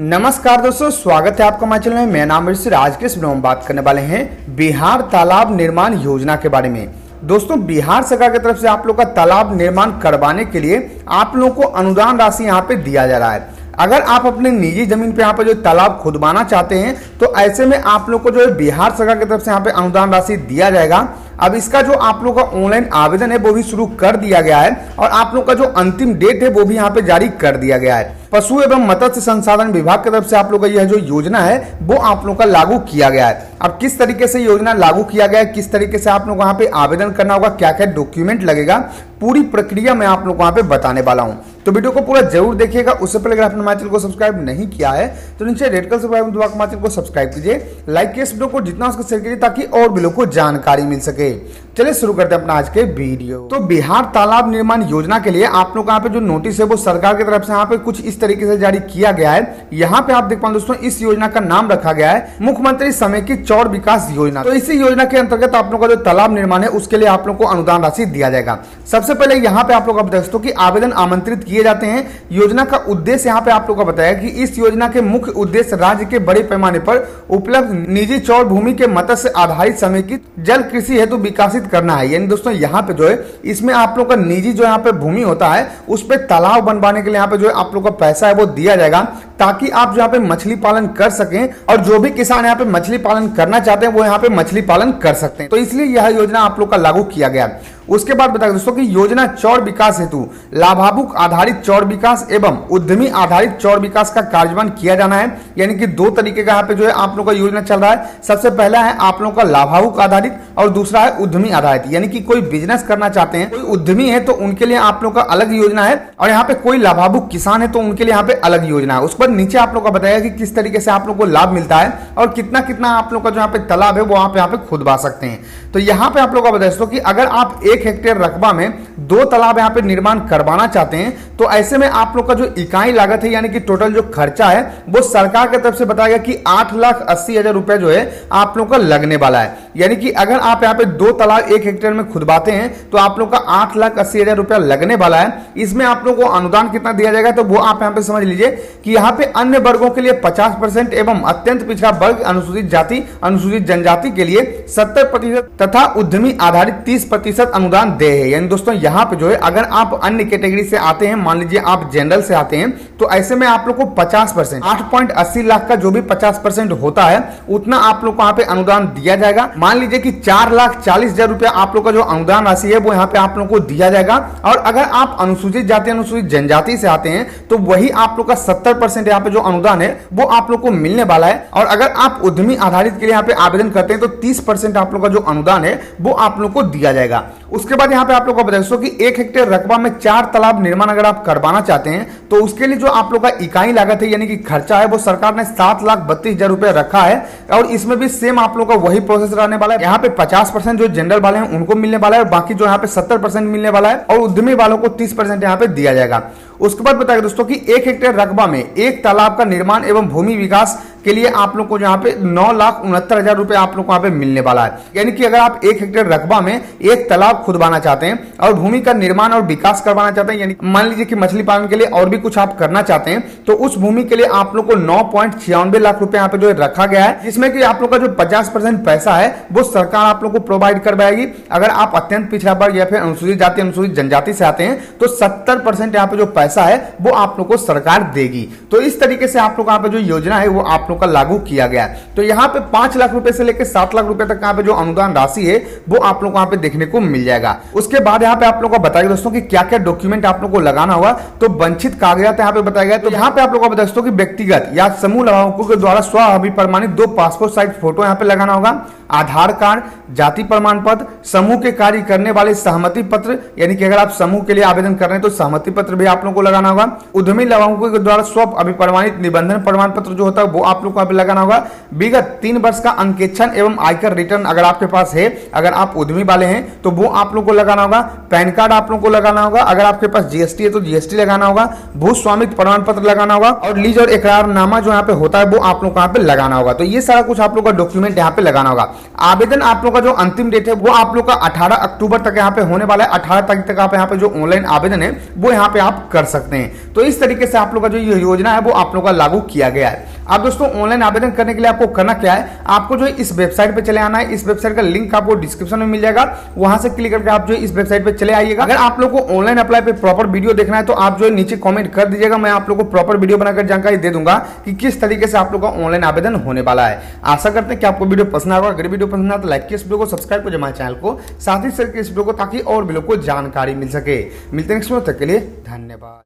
नमस्कार दोस्तों, स्वागत है आपका हमारे चैनल में। मेरा नाम है। आज के इस वीडियो में बात करने वाले हैं बिहार तालाब निर्माण योजना के बारे में। दोस्तों, बिहार सरकार की तरफ से आप लोग का तालाब निर्माण करवाने के लिए आप लोगों को अनुदान राशि यहाँ पे दिया जा रहा है। अगर आप अपने निजी जमीन पे यहाँ पे जो तालाब खुदवाना चाहते हैं तो ऐसे में आप लोग को जो है बिहार सरकार की तरफ से यहाँ पे अनुदान राशि दिया जाएगा। अब इसका जो आप लोग का ऑनलाइन आवेदन है वो भी शुरू कर दिया गया है और आप लोग का जो अंतिम डेट है वो भी यहाँ पे जारी कर दिया गया है। पशु एवं मत्स्य संसाधन विभाग की तरफ से आप लोग का यह जो योजना है वो आप लोग का लागू किया गया है। अब किस तरीके से योजना लागू किया गया है, किस तरीके से आप लोग वहां पे आवेदन करना होगा, क्या क्या डॉक्यूमेंट लगेगा, पूरी प्रक्रिया मैं आप लोग वहां पे बताने वाला हूं। तो वीडियो को पूरा जरूर देखिएगा। उससे पहले अगर आपने हमारे चैनल को सब्सक्राइब नहीं किया है तो नीचे रेड कलर से दबा के हमारे चैनल को सब्सक्राइब कीजिए, लाइक कीजिए इस वीडियो को, जितना उसको शेयर कीजिए ताकि और भी लोगों को जानकारी मिल सके। चलिए शुरू करते हैं अपना आज के वीडियो। तो बिहार तालाब निर्माण योजना के लिए आप लोग यहाँ पे जो नोटिस है वो सरकार की तरफ से यहाँ पे कुछ इस तरीके से जारी किया गया है। यहाँ पे आप देख पाए दोस्तों, इस योजना का नाम रखा गया है मुख्यमंत्री समेकित चौड़ विकास योजना। तो इसी योजना के अंतर्गत आप लोग का जो तालाब निर्माण है उसके लिए आप लोग को अनुदान राशि दिया जाएगा। सबसे पहले यहाँ पे आप लोग दोस्तों की आवेदन आमंत्रित किए जाते हैं। योजना का उद्देश्य यहाँ पे आप लोग को बताया कि इस योजना के मुख्य उद्देश्य राज्य के बड़े पैमाने पर उपलब्ध निजी चौड़ भूमि के मत्स्य आधारित समेकित जल कृषि हेतु विकासित करना है। यानी दोस्तों यहाँ पे जो है इसमें आप लोग का निजी जो यहाँ पे भूमि होता है उस पे तालाब बनवाने के लिए यहाँ पे जो है आप लोग का पैसा है वो दिया जाएगा ताकि आप यहाँ पे मछली पालन कर सकें और जो भी किसान यहाँ पे मछली पालन करना चाहते हैं वो यहाँ पे मछली पालन कर सकते हैं। तो इसलिए यह योजना आप लोग का लागू किया गया। उसके बाद बताया दोस्तों कि योजना चौड़ विकास हेतु लाभाभुक आधारित चौड़ विकास एवं उद्यमी आधारित चौड़ विकास का कार्यान्वयन किया जाना है। यानी कि दो तरीके का यहाँ पे जो है आप लोग का योजना चल रहा है। सबसे पहला है आप लोग का लाभाभुक आधारित और दूसरा है उद्यमी आधारित। यानी कि कोई बिजनेस करना चाहते हैं, कोई उद्यमी है तो उनके लिए आप लोग का अलग योजना है और यहाँ पे कोई लाभाभुक किसान है तो उनके लिए यहाँ पे अलग योजना है। उस पर नीचे आप लोग का बताया कि किस तरीके से आप लोग को लाभ मिलता है और कितना कितना आप लोग का जो यहाँ पे तालाब है वो आप यहाँ पे खुदवा सकते हैं। तो यहाँ पे आप लोग का बताया दोस्तों कि अगर आप 1 हेक्टेयर रकबा में 2 तालाब यहाँ पे निर्माण करवाना चाहते हैं तो ऐसे में आप लोग का जो इकाई लागत है यानी कि टोटल जो खर्चा है वो सरकार की तरफ से बताया गया कि 8,80,000 रुपए जो है आप लोग का लगने वाला है। यानी कि अगर आप यहाँ पे 2 तालाब 1 हेक्टेयर में खुदवाते हैं तो आप लोग का 8,80,000 रुपया लगने वाला है। इसमें आप लोग को अनुदान कितना दिया जाएगा तो वो आप यहाँ पे समझ लीजिए कि यहाँ पे अन्य वर्गों के लिए 50% एवं अत्यंत पिछड़ा वर्ग अनुसूचित जाति अनुसूचित जनजाति के लिए 70% तथा उद्यमी आधारित 30% अनुदान दे है। यानी दोस्तों यहाँ पे जो है अगर आप अन्य कैटेगरी से आते हैं, मान लीजिए आप जनरल से आते हैं तो ऐसे में आप लोग को 50% 8.80 लाख का जो भी 50% होता है उतना आप लोग को यहाँ पे अनुदान दिया जाएगा। मान लीजिए कि 4,40,000 रुपया आप लोग का जो अनुदान राशि है वो यहाँ पे आप लोग को दिया जाएगा। और अगर आप अनुसूचित जाति अनुसूचित जनजाति से आते हैं तो वही आप लोग का 70% यहाँ पे जो अनुदान है वो आप लोग को मिलने वाला है। और अगर आप उद्यमी आधारित के लिए यहाँ पे आवेदन करते हैं तो 30% आप लोग का जो अनुदान है वो आप लोग को दिया जाएगा। उसके बाद यहाँ पे आप लोग को बता दोस्तों कि 1 हेक्टेयर रकबा में 4 तालाब निर्माण अगर आप करवाना चाहते हैं तो उसके लिए जो आप लोग का इकाई लागत है यानी कि खर्चा है वो सरकार ने 7,32,000 रुपया रखा है। और इसमें भी सेम आप लोग का वही प्रोसेस रहने वाला है। यहाँ पे 50% जो जनरल वाले हैं उनको मिलने वाला है और बाकी जो यहाँ पे 70% मिलने वाला है और उद्यमी वालों को 30% यहाँ पे दिया जाएगा। उसके बाद बताया दोस्तों कि 1 हेक्टेयर रकबा में 1 तालाब का निर्माण एवं भूमि विकास के लिए आप लोग को यहाँ पे 9,69,000 रुपए आप लोग को यहाँ पे मिलने वाला है। यानी कि अगर आप 1 हेक्टेयर रकबा में 1 तालाब खुदवाना चाहते हैं और भूमि का निर्माण और विकास करवाना चाहते हैं, यानी मान लीजिए कि मछली पालन के लिए और भी कुछ आप करना चाहते हैं तो उस भूमि के लिए आप लोग को 9.96 लाख रुपए यहाँ पे जो रखा गया है, जिसमें कि आप लोग का जो 50% पैसा है वो सरकार आप लोग को प्रोवाइड करवाएगी। अगर आप अत्यंत पिछड़ा वर्ग या फिर अनुसूचित जाति अनुसूचित जनजाति से आते हैं तो 70% यहाँ पे जो पैसा है वो आप लोग को सरकार देगी। तो इस तरीके से आप लोग यहाँ पे जो योजना है वो आप लोग का लागू किया गया। तो यहाँ पे 5 लाख रुपए से लेकर 7 लाख रुपए तक यहाँ पे जो अनुदान राशि है वो आप लोग को यहाँ पे देखने को मिल जाएगा। उसके बाद यहाँ पे आप लोग को बताइए दोस्तों कि क्या क्या डॉक्यूमेंट आप लोग को लगाना होगा। तो वंचित कागजात यहाँ पे बताया गया। तो यहाँ पे आप लोग को बता दोस्तों कि व्यक्तिगत या समूह लाभार्थियों के द्वारा स्व अभिप्रमाणित 2 पासपोर्ट साइज फोटो यहाँ पे लगाना होगा, आधार कार्ड, जाति प्रमाण पत्र, समूह के कार्य करने वाले सहमति पत्र, यानी कि अगर आप समूह के लिए आवेदन कर रहे हैं तो सहमति पत्र भी आप लोगों को लगाना होगा। उद्यमी लाभार्थियों के द्वारा स्व अभिप्रमाणित निबंधन प्रमाण पत्र जो होता है वो आप आप लोग को यहाँ पे लगाना होगा। विगत 3 वर्ष का अंकेक्षण एवं आयकर रिटर्न अगर आपके पास है, अगर आप उद्यमी वाले हैं तो वो आप लोग को लगाना होगा। पैन कार्ड आप लोग को लगाना होगा। अगर आपके पास जीएसटी है तो जीएसटी लगाना होगा। भू स्वामित्व प्रमाण पत्र लगाना होगा और लीज और इकरारनामा जो यहाँ पे होता है वो आप लोग को यहाँ पे लगाना होगा। तो ये सारा कुछ आप लोग का डॉक्यूमेंट यहाँ पे लगाना होगा। आवेदन आप लोग का जो अंतिम डेट है वो आप लोग का 18 अक्टूबर तक यहाँ पे होने वाला है। 18 तारीख तक आप यहाँ पे जो ऑनलाइन आवेदन है वो यहाँ पे आप कर सकते हैं। तो इस तरीके से आप लोग का जो ये योजना है वो आप लोग का लागू किया गया है। अब दोस्तों ऑनलाइन आवेदन करने के लिए आपको करना क्या है, आपको जो इस वेबसाइट पे चले आना है। इस वेबसाइट का लिंक आपको डिस्क्रिप्शन में मिल जाएगा, वहां से क्लिक करके आप जो इस वेबसाइट पे चले आइएगा। अगर आप लोग को ऑनलाइन अप्लाई पे प्रॉपर वीडियो देखना है तो आप जो नीचे कमेंट कर दीजिएगा, मैं आप लोग को प्रॉपर वीडियो बनाकर जानकारी दे दूंगा कि किस तरीके से आप लोग का ऑनलाइन आवेदन होने वाला है। आशा करते हैं कि आपको वीडियो पसंद आएगा। अगर वीडियो पसंद आए तो लाइक कीजिए इस वीडियो को, सब्सक्राइब कीजिए हमारे चैनल को, साथ ही शेयर कीजिए इस वीडियो को ताकि और भी लोग को जानकारी मिल सके। मिलते हैं नेक्स्ट वीडियो, तक के लिए धन्यवाद।